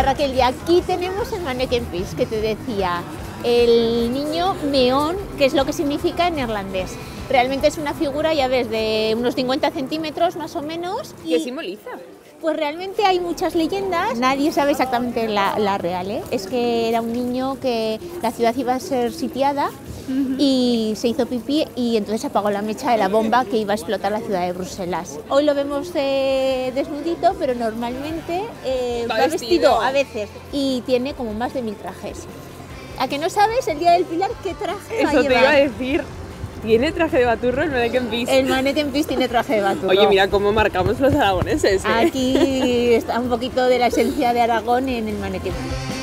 Raquel, y aquí tenemos el Manneken Pis, que te decía, el niño meón, que es lo que significa en neerlandés. Realmente es una figura, ya ves, de unos 50 centímetros más o menos. ¿Qué simboliza? Pues realmente hay muchas leyendas, nadie sabe exactamente la real, ¿eh? Es que era un niño que la ciudad iba a ser sitiada y se hizo pipí y entonces apagó la mecha de la bomba que iba a explotar la ciudad de Bruselas. Hoy lo vemos desnudito, pero normalmente va vestido a veces y tiene como más de 1000 trajes. ¿A que no sabes el día del Pilar qué traje va a llevar? Eso te iba a decir. ¿Tiene traje de baturro el Manneken Pis? El Manneken Pis tiene traje de baturro. Oye, mira cómo marcamos los aragoneses, ¿eh? Aquí está un poquito de la esencia de Aragón en el Manneken Pis.